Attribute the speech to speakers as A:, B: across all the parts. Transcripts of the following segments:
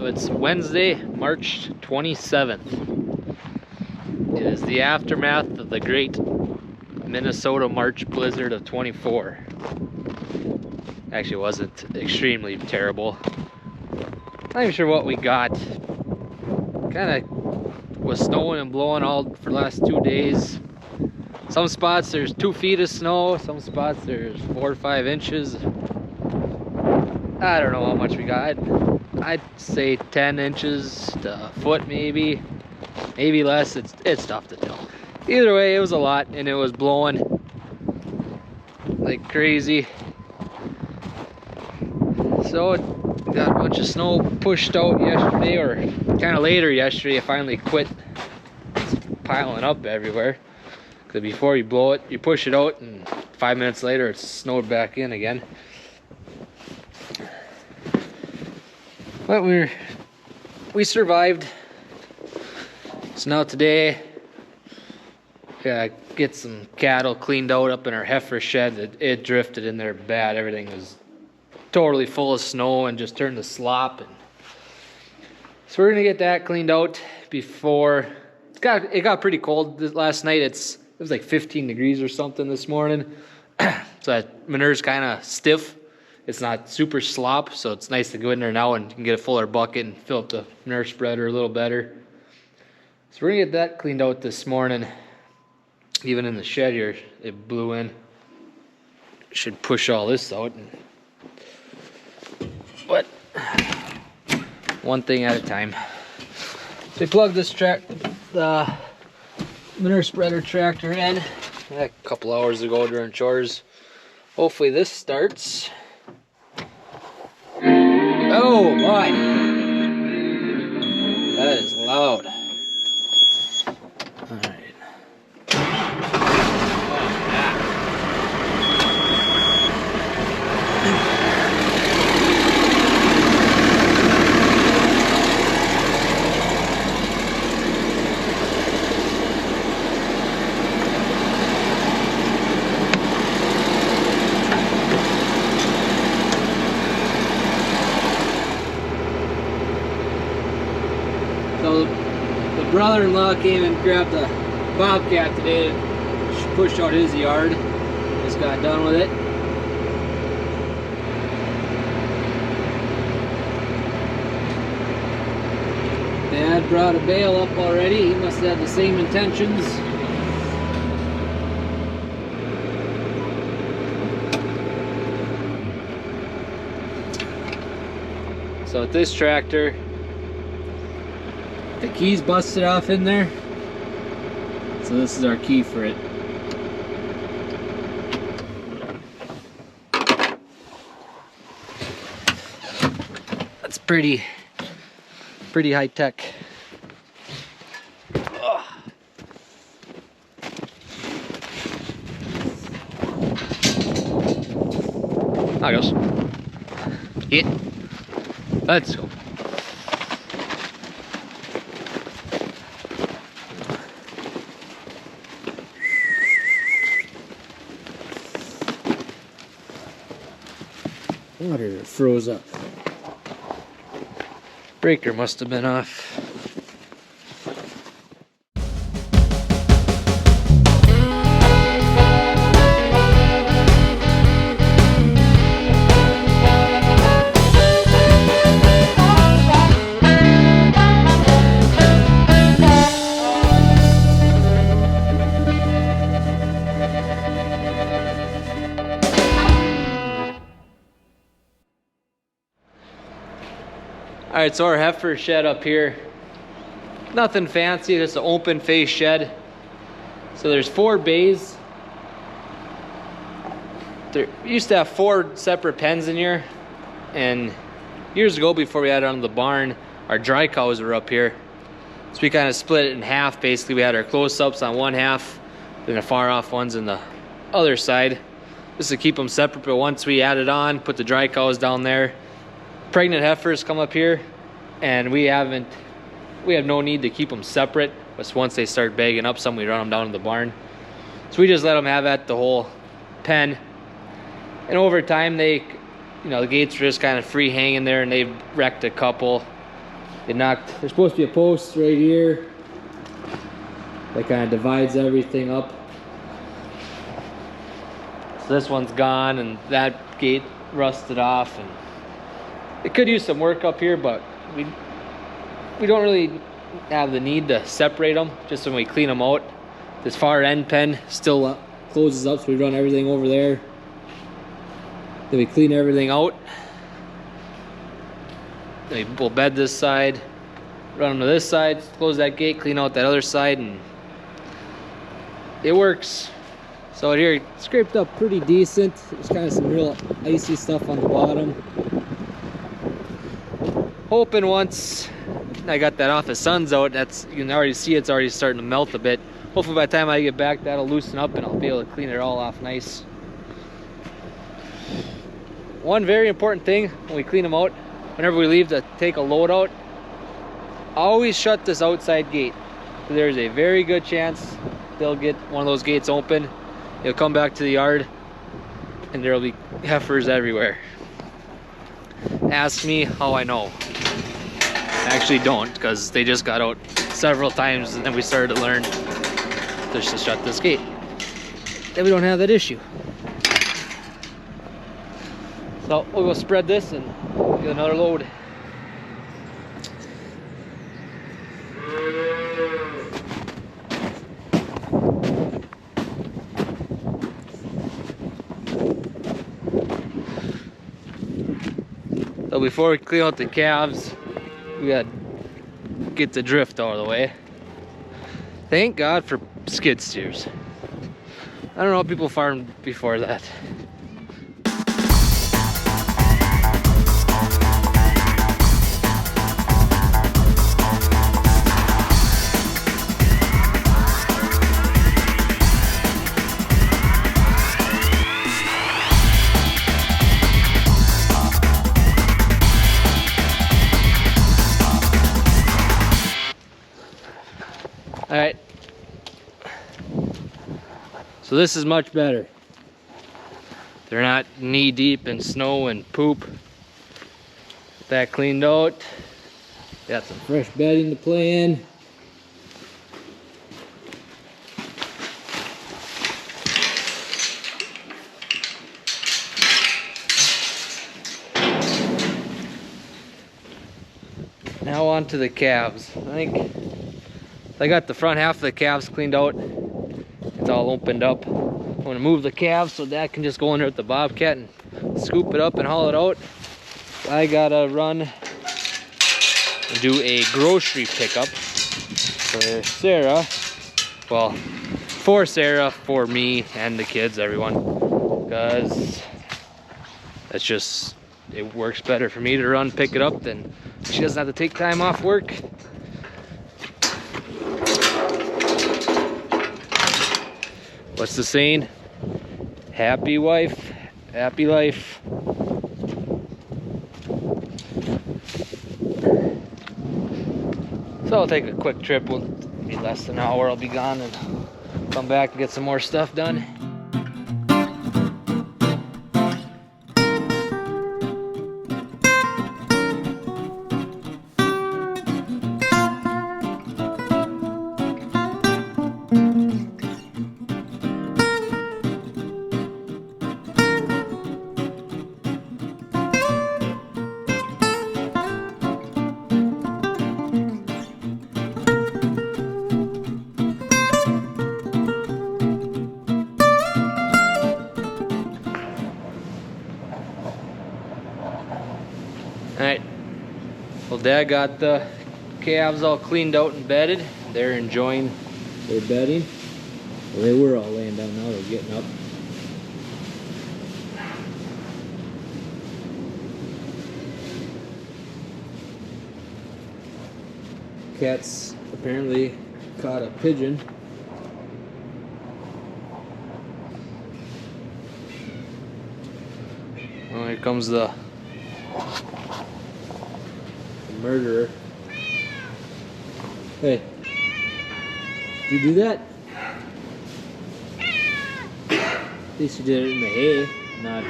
A: So it's Wednesday, March 27th. It is the aftermath of the great Minnesota March blizzard of 24. Actually, it wasn't extremely terrible. Not even sure what we got. Kind of was snowing and blowing all for the last 2 days. Some spots there's 2 feet of snow, some spots there's 4 or 5 inches. I don't know how much we got. I'd say 10 inches to a foot, maybe less. It's tough to tell. Either way, it was a lot, and it was blowing like crazy. So got a bunch of snow pushed out yesterday, or kind of later yesterday. It finally quit piling up everywhere. Because before you blow it, you push it out, and 5 minutes later, it's snowed back in again. But we survived. So now today, get some cattle cleaned out up in our heifer shed. It drifted in there bad. Everything was totally full of snow and just turned to slop. And so we're gonna get that cleaned out before it got pretty cold last night. It was like 15 degrees or something this morning. So that manure's kind of stiff. It's not super slop, so it's nice to go in there now and you can get a fuller bucket and fill up the manure spreader a little better. So we're gonna get that cleaned out this morning. Even in the shed here, it blew in. Should push all this out. But one thing at a time. So we plugged this the manure spreader tractor in a couple hours ago during chores. Hopefully this starts. Oh my! That is loud. Alright. So the brother-in-law came and grabbed a Bobcat today to push out his yard. Just got done with it. Dad brought a bale up already. He must have had the same intentions. So with this tractor, the key's busted off in there, so this is our key for it. That's pretty high tech. There goes. It. Let's go. Water froze up. Breaker must have been off. Alright, so our heifer shed up here, nothing fancy, just an open face shed. So there's 4 bays. We used to have 4 separate pens in here, and years ago before we had it on the barn, our dry cows were up here. So we kind of split it in half. Basically we had our close-ups on one half, then the far off ones on the other side, just to keep them separate. But once we added on, put the dry cows down there, pregnant heifers come up here, and we have no need to keep them separate. But once they start bagging up some, we run them down to the barn. So we just let them have that the whole pen. And over time, the gates were just kind of free hanging there, and they've wrecked a couple. There's supposed to be a post right here that kind of divides everything up. So this one's gone, and that gate rusted off, and it could use some work up here, but we don't really have the need to separate them. Just when we clean them out, this far end pen still closes up, so we run everything over there. Then we clean everything out. Then we'll bed this side, run them to this side, close that gate, clean out that other side, and it works. So here, scraped up pretty decent. There's kind of some real icy stuff on the bottom. Hoping once I got that off, the sun's out, you can already see it's already starting to melt a bit. Hopefully by the time I get back, that'll loosen up and I'll be able to clean it all off nice. One very important thing when we clean them out, whenever we leave to take a load out, always shut this outside gate. There's a very good chance they'll get one of those gates open. You'll come back to the yard and there'll be heifers everywhere. Ask me how I know. I actually don't, because they just got out several times and then we started to learn just to shut this gate. Then we don't have that issue. So we'll go spread this and get another load. So before we clean out the calves, we gotta get the drift out of the way. Thank God for skid steers. I don't know how people farmed before that. All right, so this is much better. They're not knee deep in snow and poop. Get that cleaned out. Got some fresh bedding to play in. Now on to the calves. I got the front half of the calves cleaned out. It's all opened up. I'm gonna move the calves so Dad can just go in there with the Bobcat and scoop it up and haul it out. I gotta run and do a grocery pickup for Sarah. Well, for Sarah, for me, and the kids, everyone. Because that's just, it works better for me to run, pick it up, than she doesn't have to take time off work. What's the saying? Happy wife, happy life. So I'll take a quick trip. Will be less than an hour. I'll be gone and come back and get some more stuff done. Alright, well Dad got the calves all cleaned out and bedded. They're enjoying their bedding. Well, they were all laying down, now they're getting up. Cats apparently caught a pigeon. Well, here comes the murderer. Hey, did you do that? At least you did it in the hay, not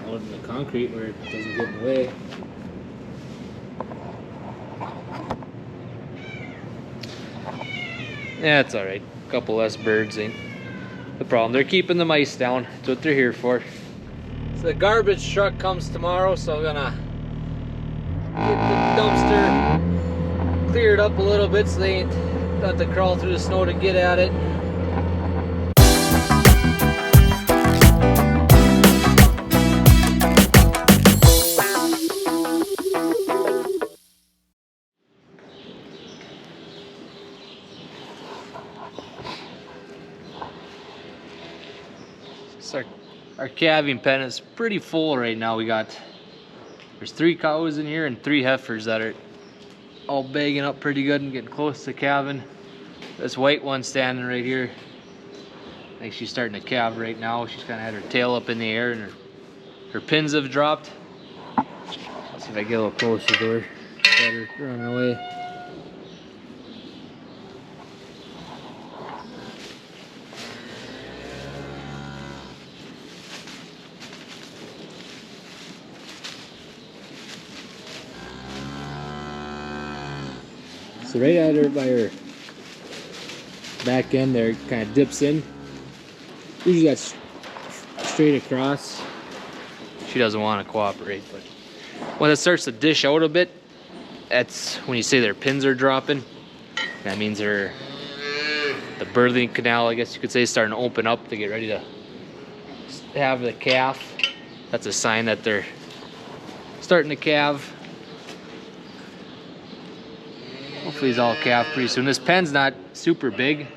A: out in the concrete where it doesn't get in the way. Yeah, it's alright. A couple less birds ain't the problem. They're keeping the mice down. That's what they're here for. So the garbage truck comes tomorrow, so I'm gonna get the dumpster cleared up a little bit so they ain't got to crawl through the snow to get at it. So our calving pen is pretty full right now. There's 3 cows in here and 3 heifers that are all bagging up pretty good and getting close to calving. This white one standing right here, I think she's starting to calve right now. She's kind of had her tail up in the air and her pins have dropped. Let's see if I get a little closer to her. Let her run away. So right at her, by her back end there, kind of dips in. Usually that's straight across. She doesn't want to cooperate, but when it starts to dish out a bit, that's when you say their pins are dropping. That means the birthing canal, I guess you could say, is starting to open up to get ready to have the calf. That's a sign that they're starting to calve. Hopefully he's all calf pretty soon. This pen's not super big.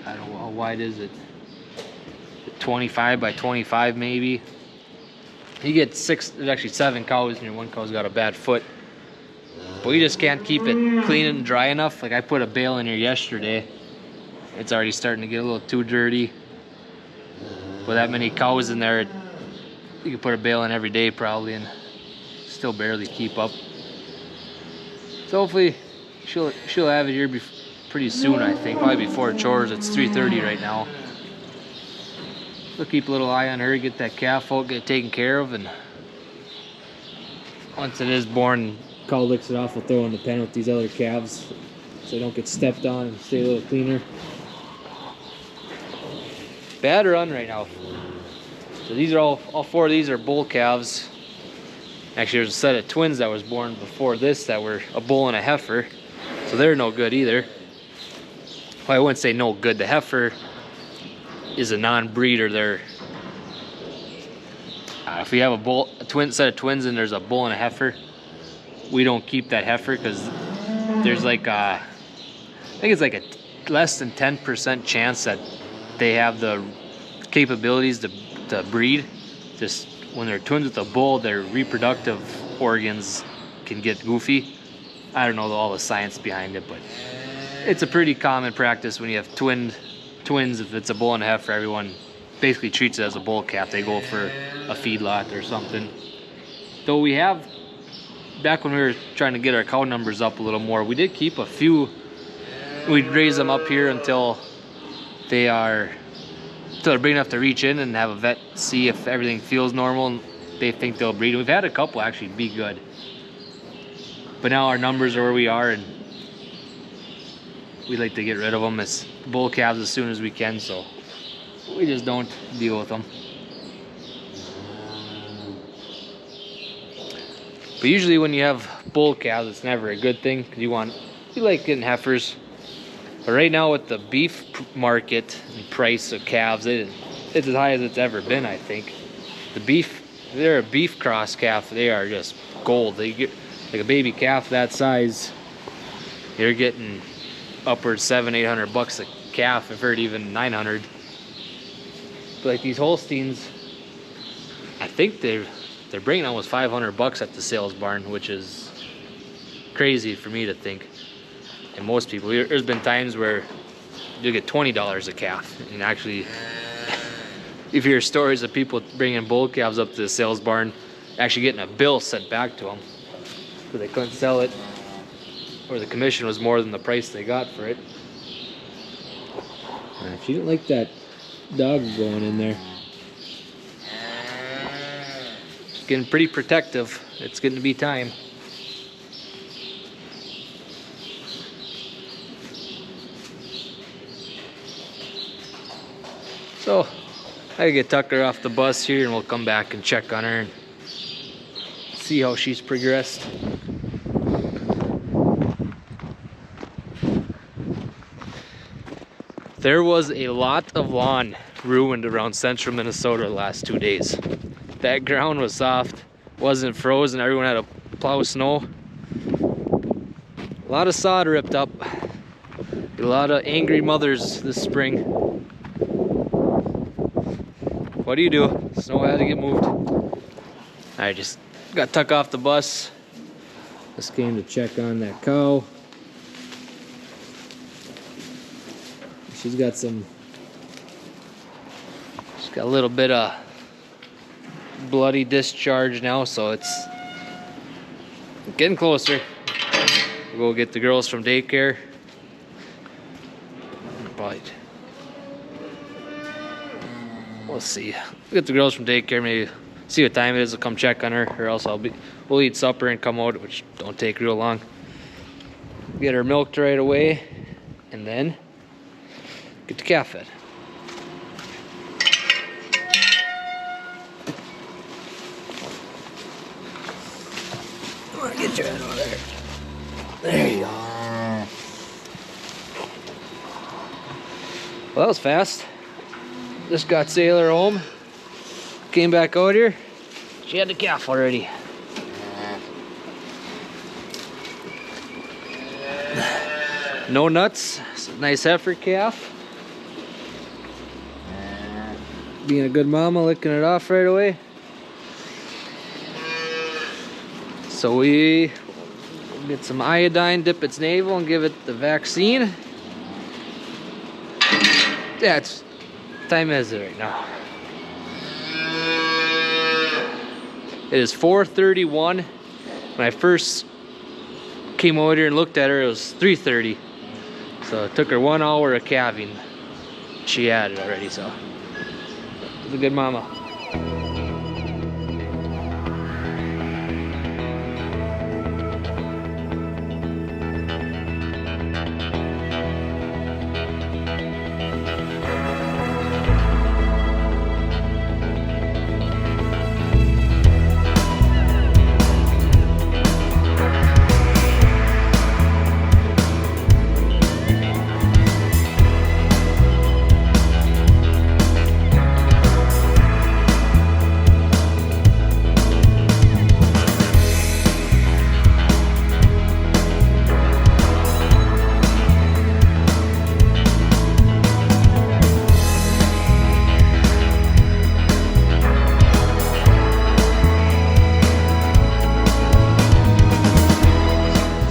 A: I don't know how wide is it. 25 by 25 maybe. You get 6, there's actually 7 cows and your one cow's got a bad foot. But we just can't keep it clean and dry enough. Like I put a bale in here yesterday. It's already starting to get a little too dirty. With that many cows in there, you could put a bale in every day probably and still barely keep up. So hopefully she'll have it here pretty soon, I think. Probably before chores. It's 3:30 right now. We'll keep a little eye on her, get that calf out, get it taken care of, and once it is born, cow licks it off, we'll throw in the pen with these other calves so they don't get stepped on and stay a little cleaner. Bad run right now. So these are all 4 of these are bull calves. Actually, there's a set of twins that was born before this that were a bull and a heifer. So they're no good either. Well, I wouldn't say no good. The heifer is a non-breeder. They're if we have a set of twins and there's a bull and a heifer, we don't keep that heifer because there's like I think it's like a less than 10% chance that they have the capabilities to breed. Just when they're twins with a bull, their reproductive organs can get goofy. I don't know all the science behind it, but it's a pretty common practice when you have twins. If it's a bull and a heifer, everyone basically treats it as a bull calf. They go for a feedlot or something. Though we have, back when we were trying to get our cow numbers up a little more, we did keep a few. We'd raise them up here until they're big enough to reach in and have a vet see if everything feels normal and they think they'll breed. We've had a couple actually be good. But now our numbers are where we are and we like to get rid of them as bull calves as soon as we can, so we just don't deal with them. But usually when you have bull calves, it's never a good thing because you like getting heifers. But right now with the beef market and price of calves, it's as high as it's ever been, I think. They're a beef cross calf, they are just gold. They get like a baby calf that size, you're getting upwards $700-800 a calf. I've heard even 900. But like these Holsteins, I think they're bringing almost $500 at the sales barn, which is crazy for me to think. And most people, there's been times where you get $20 a calf, and actually, if you hear stories of people bringing bull calves up to the sales barn, actually getting a bill sent back to them because they couldn't sell it, or the commission was more than the price they got for it. She didn't like that dog going in there. She's getting pretty protective. It's getting to be time. So I get Tucker off the bus here and we'll come back and check on her and see how she's progressed. There was a lot of lawn ruined around central Minnesota the last 2 days. That ground was soft, wasn't frozen, everyone had to plow snow. A lot of sod ripped up. A lot of angry mothers this spring. What do you do? Snow had to get moved. I just got Tuck off the bus. Just came to check on that cow. She's got a little bit of bloody discharge now, so it's getting closer. We'll go get the girls from daycare. But we'll see. We'll get the girls from daycare, maybe see what time it is. We'll come check on her, or else we'll eat supper and come out, which don't take real long. Get her milked right away, and then get the calf fed. I'm gonna get your head over there. There you go. Well, that was fast. Just got Sailor home. Came back out here. She had the calf already. No nuts. It's a nice heifer calf. Being a good mama, licking it off right away. So we get some iodine, dip its navel, and give it the vaccine. Yeah, it's time is it right now. It is 4:31. When I first came over here and looked at her, it was 3:30. So it took her 1 hour of calving. She had it already, so it's a good mama.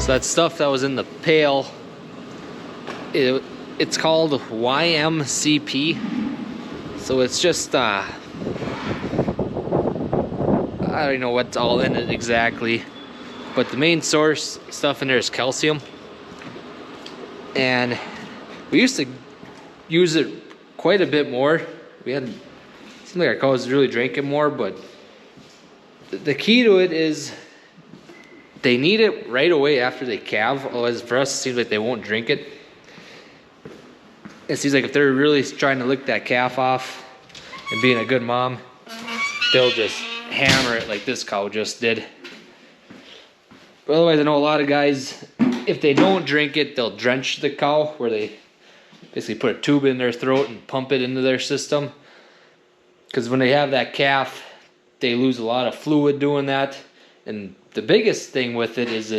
A: That stuff that was in the pail, it's called YMCP. So it's just I don't know what's all in it exactly, but the main source stuff in there is calcium. And we used to use it quite a bit more. It seemed like our cows really drank it more, but the key to it is they need it right away after they calve. Otherwise, for us, it seems like they won't drink it. It seems like if they're really trying to lick that calf off and being a good mom, they'll just hammer it like this cow just did. But otherwise, I know a lot of guys, if they don't drink it, they'll drench the cow, where they basically put a tube in their throat and pump it into their system. Because when they have that calf, they lose a lot of fluid doing that. And the biggest thing with it is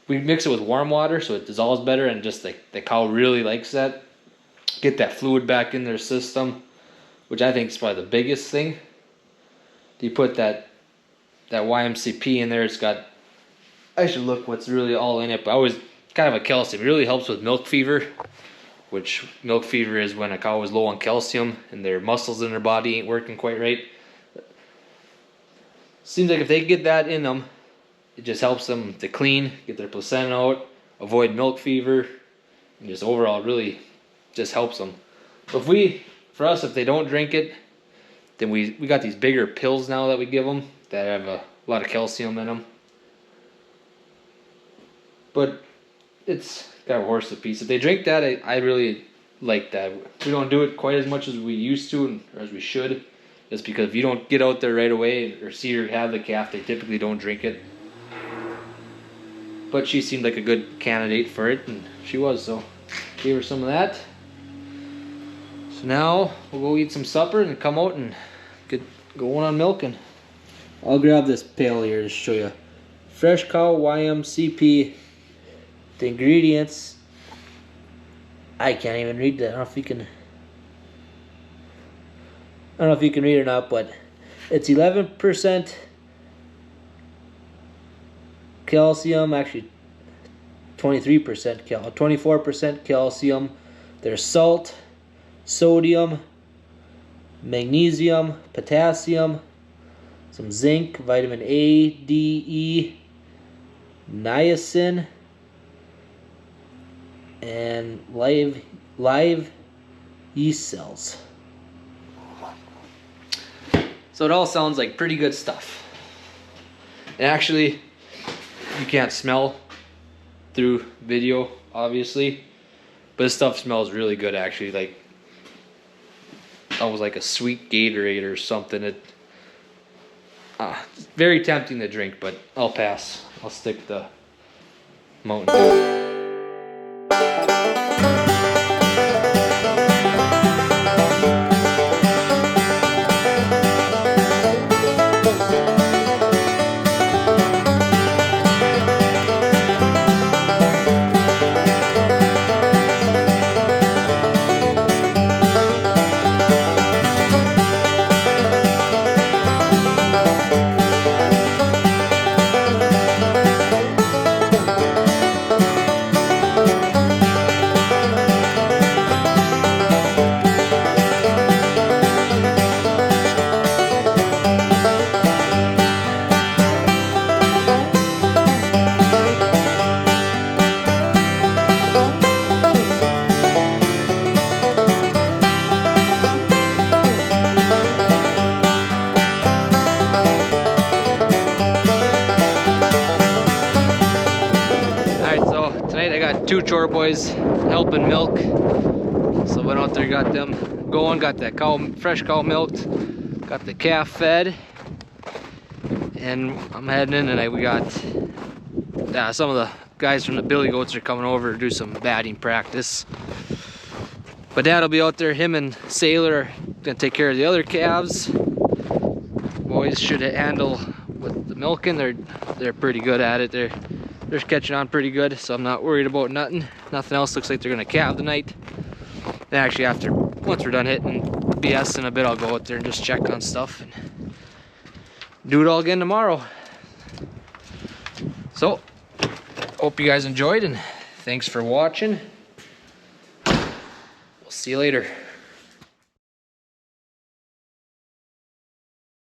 A: we mix it with warm water so it dissolves better, and just the cow really likes that. Get that fluid back in their system, which I think is probably the biggest thing. You put that YMCP in there, it's got, I should look what's really all in it, but always kind of a calcium. It really helps with milk fever, which milk fever is when a cow is low on calcium and their muscles in their body ain't working quite right. Seems like if they get that in them, it just helps them to clean, get their placenta out, avoid milk fever, and just overall really just helps them. But for us, if they don't drink it, then we got these bigger pills now that we give them that have a lot of calcium in them. But it's got a horse apiece. If they drink that, I really like that. We don't do it quite as much as we used to or as we should. It's because if you don't get out there right away or see her have the calf, they typically don't drink it. But she seemed like a good candidate for it, and she was, so gave her some of that. So now we'll go eat some supper and come out and get going on milking. I'll grab this pail here to show you. Fresh cow YMCP. The ingredients, I can't even read that. I don't know if you can read it or not, but it's 11% calcium, actually 24% calcium. There's salt, sodium, magnesium, potassium, some zinc, vitamin A, D, E, niacin, and live yeast cells. So it all sounds like pretty good stuff. And actually, you can't smell through video, obviously, but this stuff smells really good. Actually, like almost like a sweet Gatorade or something. It's very tempting to drink, but I'll pass. I'll stick to Mountain Dew. Two chore boys helping milk, so went out there, got them going, got that fresh cow milked, got the calf fed, and I'm heading in tonight. We got some of the guys from the billy goats are coming over to do some batting practice, but Dad will be out there. Him and Sailor are gonna take care of the other calves. Boys should handle with the milking. They're pretty good at it. They're catching on pretty good, so I'm not worried about nothing else. Looks like they're gonna calve tonight. Then actually once we're done hitting BS in a bit, I'll go out there and just check on stuff and do it all again tomorrow. So hope you guys enjoyed, and thanks for watching. We'll see you later.